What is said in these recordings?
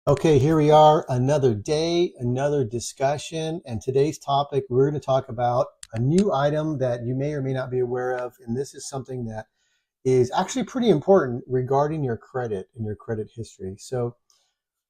Okay, here we are, another day, another discussion, and today's topic, we're going to talk about a new item that you may or may not be aware of, and this is something that is actually pretty important regarding your credit and your credit history. So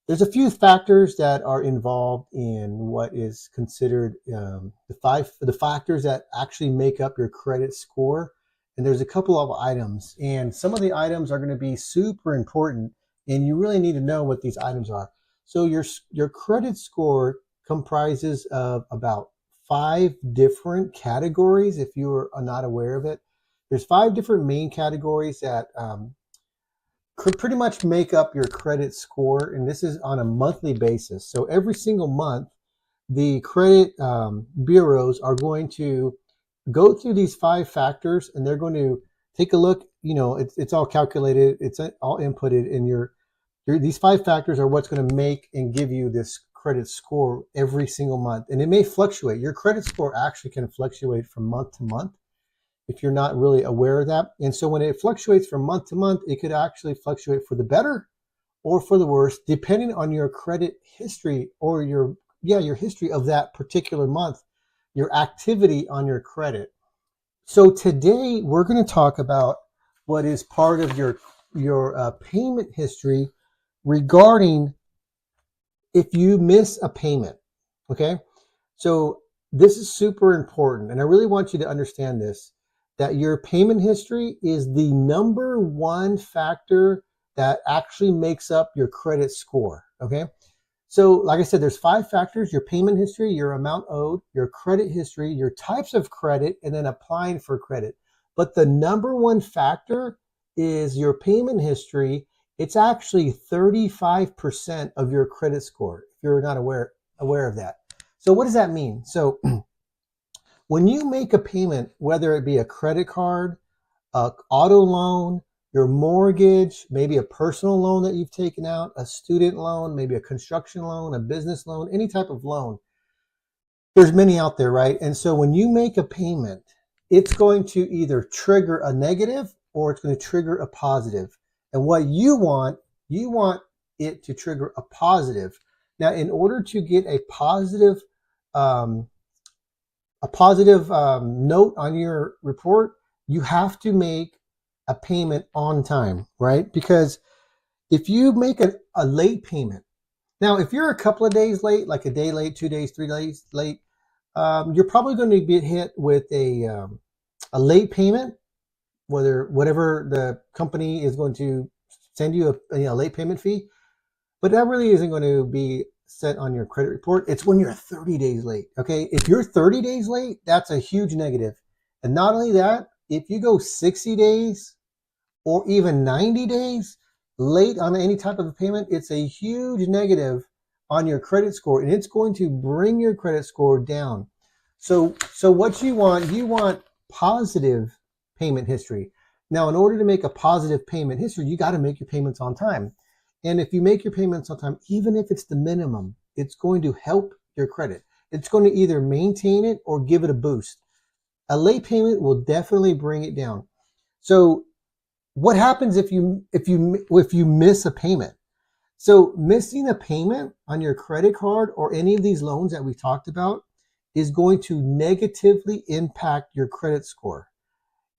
there's a few factors that are involved in what is considered the factors that actually make up your credit score, and there's a couple of items, and some of the items are going to be super important, and you really need to know what these items are. So your credit score comprises of about 5 different categories. If you are not aware of it, there's 5 different main categories that could pretty much make up your credit score, and this is on a monthly basis. So every single month, the credit bureaus are going to go through these 5 factors, and they're going to take a look. It's all calculated, it's all inputted in these 5 factors are what's going to make and give you this credit score every single month. And it may fluctuate. Your credit score actually can fluctuate from month to month if you're not really aware of that. And so when it fluctuates from month to month, it could actually fluctuate for the better or for the worse, depending on your credit history or your history of that particular month, your activity on your credit. So today we're going to talk about what is part of your payment history regarding if you miss a payment. Okay, so this is super important, and I really want you to understand this, that your payment history is the number one factor that actually makes up your credit score. Okay, so like I said, there's 5 factors: your payment history, your amount owed, your credit history, your types of credit, and then applying for credit. But the number one factor is your payment history. It's actually 35% of your credit score, if you're not aware of that. So what does that mean? So when you make a payment, whether it be a credit card, an auto loan, your mortgage, maybe a personal loan that you've taken out, a student loan, maybe a construction loan, a business loan, any type of loan, there's many out there, right? And so when you make a payment, it's going to either trigger a negative or it's going to trigger a positive. And what you want it to trigger a positive. Now, in order to get a positive note on your report, you have to make a payment on time, right? Because if you make a late payment, now if you're a couple of days late, like a day late, 2 days, 3 days late, you're probably going to get hit with a late payment, whatever the company is going to send you a late payment fee, but that really isn't going to be set on your credit report. It's when you're 30 days late. Okay, if you're 30 days late, that's a huge negative. And not only that, if you go 60 days or even 90 days late on any type of a payment, it's a huge negative on your credit score, and it's going to bring your credit score down. So what you want positive payment history. Now, in order to make a positive payment history, you got to make your payments on time. And if you make your payments on time, even if it's the minimum, it's going to help your credit. It's going to either maintain it or give it a boost. A late payment will definitely bring it down. So what happens if you miss a payment? So missing a payment on your credit card or any of these loans that we talked about is going to negatively impact your credit score.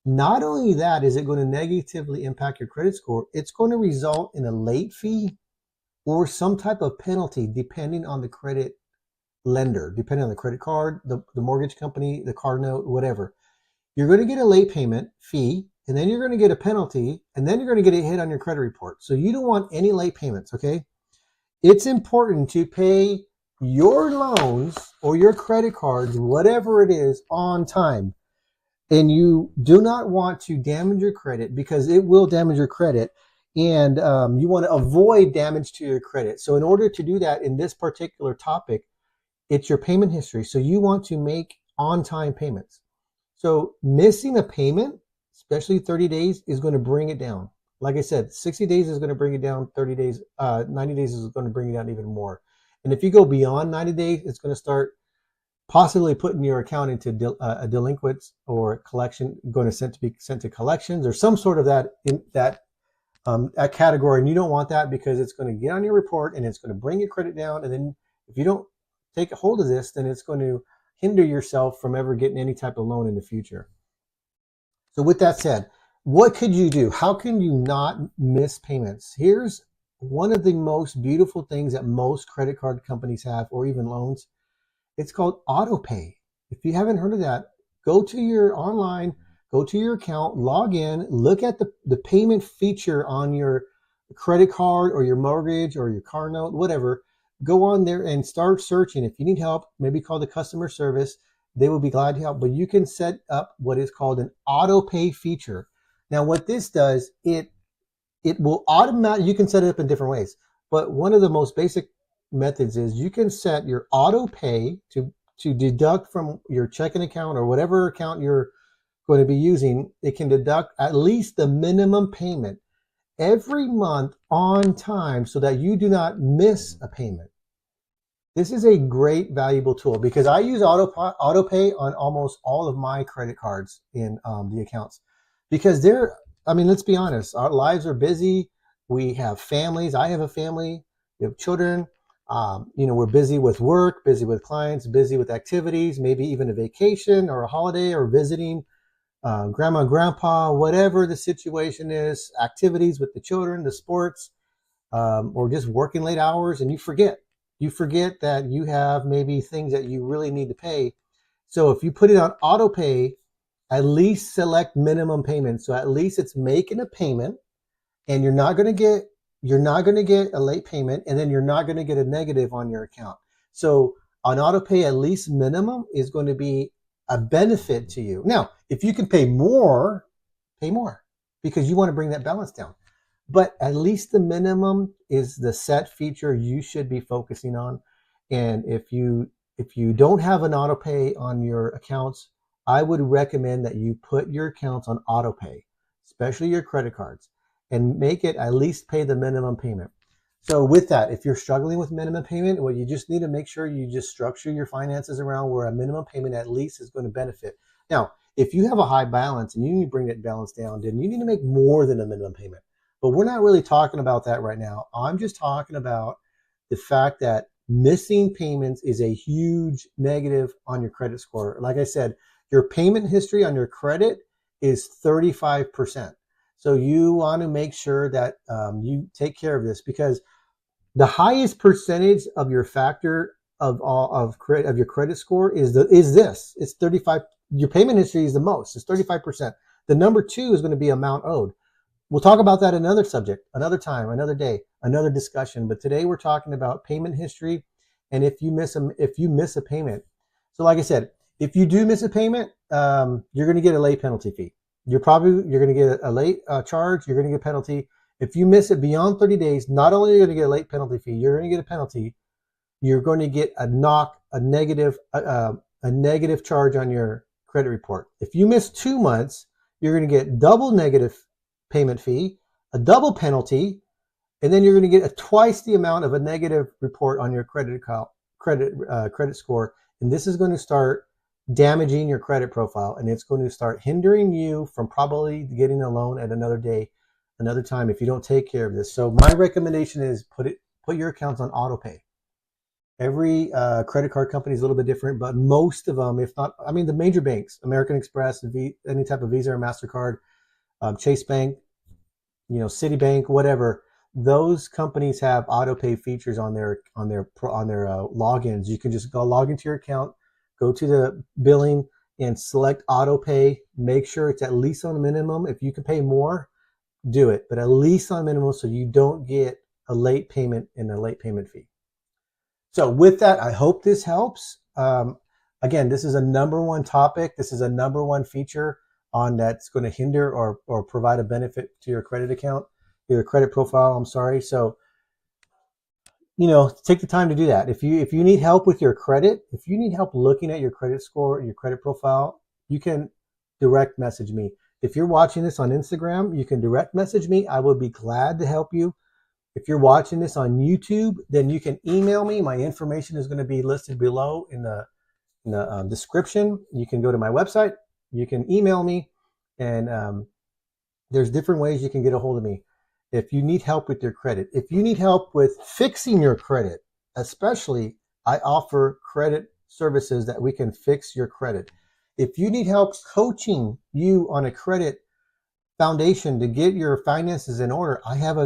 Not only that is it going to negatively impact your credit score, it's going to result in a late fee or some type of penalty depending on the credit lender, depending on the credit card, the mortgage company, the car note, whatever. You're going to get a late payment fee, and then you're going to get a penalty, and then you're going to get a hit on your credit report. So you don't want any late payments, okay? It's important to pay your loans or your credit cards, whatever it is, on time. And you do not want to damage your credit, because it will damage your credit, and you want to avoid damage to your credit. So in order to do that in this particular topic, it's your payment history. So you want to make on-time payments. So missing a payment, especially 30 days, is going to bring it down. Like I said, 60 days is going to bring it down. 30 days, 90 days is going to bring it down even more. And if you go beyond 90 days, it's going to start possibly putting your account into a delinquent or collection, going to be sent to collections or some sort of that that category, and you don't want that because it's going to get on your report and it's going to bring your credit down. And then if you don't take a hold of this, then it's going to hinder yourself from ever getting any type of loan in the future. So with that said, what could you do? How can you not miss payments? Here's one of the most beautiful things that most credit card companies have, or even loans. It's called auto pay. If you haven't heard of that, go to your online, go to your account, log in, look at the payment feature on your credit card or your mortgage or your car note, whatever. Go on there and start searching. If you need help, maybe call the customer service. They will be glad to help. But you can set up what is called an auto pay feature. Now, what this does, it will automatically, you can set it up in different ways. But one of the most basic methods is you can set your auto pay to deduct from your checking account or whatever account you're going to be using. It can deduct at least the minimum payment every month on time so that you do not miss a payment. This is a great valuable tool because I use auto pay on almost all of my credit cards in the accounts because let's be honest, our lives are busy. We have families. I have a family. We have children. We're busy with work, busy with clients, busy with activities, maybe even a vacation or a holiday or visiting grandma and grandpa, whatever the situation is, activities with the children, the sports, or just working late hours, and you forget that you have maybe things that you really need to pay. So if you put it on auto pay, at least select minimum payments. So at least it's making a payment, and you're not going to get a late payment, and then you're not going to get a negative on your account. So on auto pay, at least minimum is going to be a benefit to you. Now, if you can pay more because you want to bring that balance down. But at least the minimum is the set feature you should be focusing on. And if you don't have an auto pay on your accounts, I would recommend that you put your accounts on auto pay, especially your credit cards, and make it at least pay the minimum payment. So with that, if you're struggling with minimum payment, well, you just need to make sure you just structure your finances around where a minimum payment at least is going to benefit. Now, if you have a high balance and you need to bring that balance down, then you need to make more than a minimum payment. But we're not really talking about that right now. I'm just talking about the fact that missing payments is a huge negative on your credit score. Like I said, your payment history on your credit is 35%. So you want to make sure that you take care of this because the highest percentage of your factor of your credit score is this. It's 35. Your payment history is the most. It's 35%. The number two is going to be amount owed. We'll talk about that another subject, another time, another day, another discussion. But today we're talking about payment history, and if you miss a payment. So like I said, if you do miss a payment, you're going to get a late penalty fee. You're going to get a late charge. You're going to get a penalty. If you miss it beyond 30 days, not only are you going to get a late penalty fee, you're going to get a penalty. You're going to get a negative charge on your credit report. If you miss 2 months, you're going to get double negative payment fee, a double penalty, and then you're going to get twice the amount of a negative report on your credit score. And this is going to start damaging your credit profile, and it's going to start hindering you from probably getting a loan at another time if you don't take care of this. So my recommendation is put your accounts on auto pay. Every credit card company is a little bit different, but most of them, if not, the major banks, American Express, any type of Visa or MasterCard, Chase Bank, Citibank, whatever, those companies have auto pay features on their logins. You can just go log into your account, go to the billing and select auto pay. Make sure it's at least on a minimum. If you can pay more, do it, but at least on minimum so you don't get a late payment and a late payment fee. So with that, I hope this helps. Again, this is a number one topic. This is a number one feature that's going to hinder or provide a benefit to your credit account, your credit profile. I'm sorry. So, take the time to do that. If you need help with your credit, if you need help looking at your credit score, your credit profile, you can direct message me. If you're watching this on Instagram, you can direct message me. I would be glad to help you. If you're watching this on YouTube, then you can email me. My information is going to be listed below in the description. You can go to my website. You can email me, and there's different ways you can get a hold of me. if you need help with your credit, if you need help with fixing your credit, especially I offer credit services that we can fix your credit. If you need help coaching you on a credit foundation to get your finances in order, I have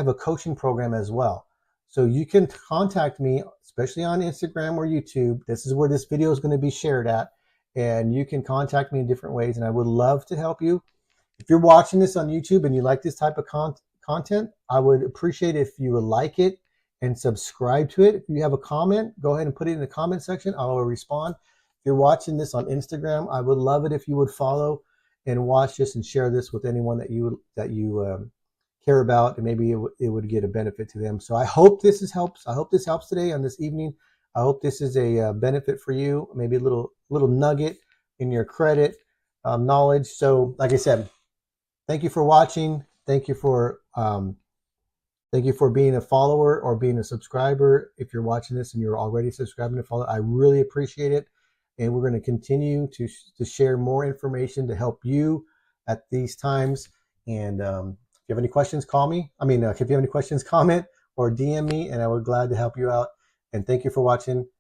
a coaching program as well. So you can contact me, especially on Instagram or YouTube. This is where this video is going to be shared at, and you can contact me in different ways, and I would love to help you. If you're watching this on YouTube and you like this type of content, I would appreciate if you would like it and subscribe to it. If you have a comment, go ahead and put it in the comment section. I will respond. If you're watching this on Instagram, I would love it if you would follow and watch this and share this with anyone that you care about, and maybe it would get a benefit to them. So I hope this helps. I hope this helps today on this evening. I hope this is a benefit for you, maybe a little nugget in your credit knowledge. So like I said, thank you for watching. Thank you for being a follower or being a subscriber. If you're watching this and you're already subscribing and follow, I really appreciate it. And we're going to continue to share more information to help you at these times. And if you have any questions, call me. If you have any questions, comment or DM me, and I would be glad to help you out. And thank you for watching.